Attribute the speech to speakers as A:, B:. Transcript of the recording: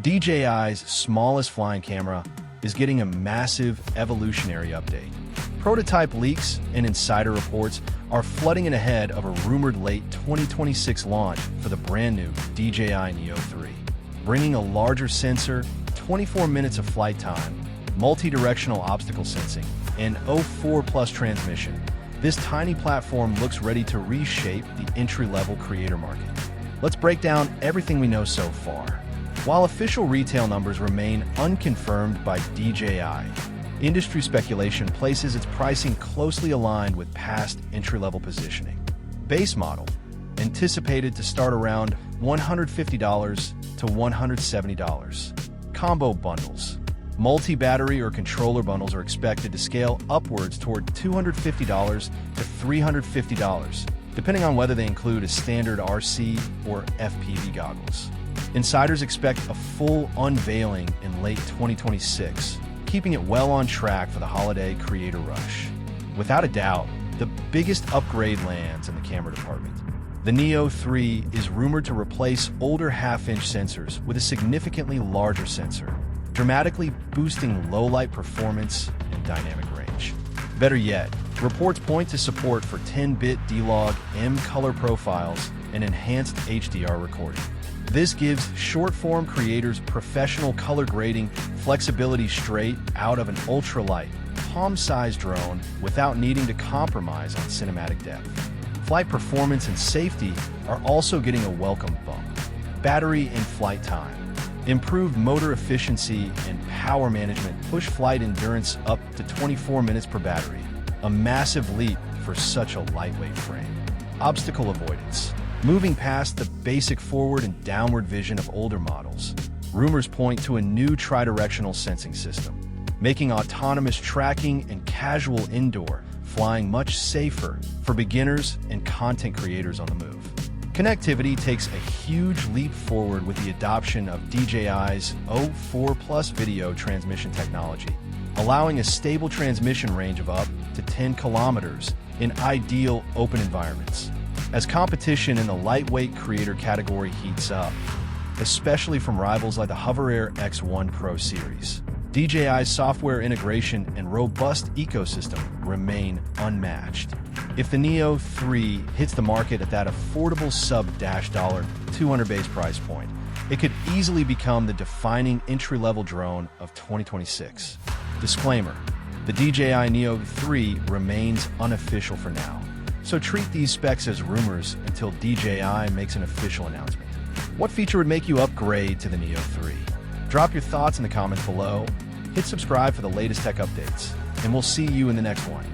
A: DJI's smallest flying camera is getting a massive evolutionary update. Prototype leaks and insider reports are flooding in ahead of a rumored late 2026 launch for the brand new DJI Neo 3. Bringing a larger sensor, 24 minutes of flight time, multi-directional obstacle sensing, and 04+ transmission, this tiny platform looks ready to reshape the entry-level creator market. Let's break down everything we know so far. While official retail numbers remain unconfirmed by DJI, industry speculation places its pricing closely aligned with past entry-level positioning. Base model, anticipated to start around $150 to $170. Combo bundles, multi-battery or controller bundles are expected to scale upwards toward $250 to $350, depending on whether they include a standard RC or FPV goggles. Insiders expect a full unveiling in late 2026, keeping it well on track for the holiday creator rush. Without a doubt, the biggest upgrade lands in the camera department. The Neo 3 is rumored to replace older half-inch sensors with a significantly larger sensor, dramatically boosting low-light performance and dynamic range. Better yet, reports point to support for 10-bit D-Log M color profiles and enhanced HDR recording. This gives short-form creators professional color grading flexibility straight out of an ultralight, palm-sized drone without needing to compromise on cinematic depth. Flight performance and safety are also getting a welcome bump. Battery and flight time, improved motor efficiency and power management push flight endurance up to 24 minutes per battery, a massive leap for such a lightweight frame. Obstacle avoidance. Moving past the basic forward and downward vision of older models, rumors point to a new tridirectional sensing system, making autonomous tracking and casual indoor flying much safer for beginners and content creators on the move. Connectivity takes a huge leap forward with the adoption of DJI's 04+ video transmission technology, allowing a stable transmission range of up to 10 kilometers in ideal open environments. As competition in the lightweight creator category heats up, especially from rivals like the HoverAir X1 Pro series, DJI's software integration and robust ecosystem remain unmatched. If the Neo 3 hits the market at that affordable sub-$200 base price point, it could easily become the defining entry-level drone of 2026. Disclaimer: the DJI Neo 3 remains unofficial for now, so treat these specs as rumors until DJI makes an official announcement. What feature would make you upgrade to the Neo 3? Drop your thoughts in the comments below, hit subscribe for the latest tech updates, and we'll see you in the next one.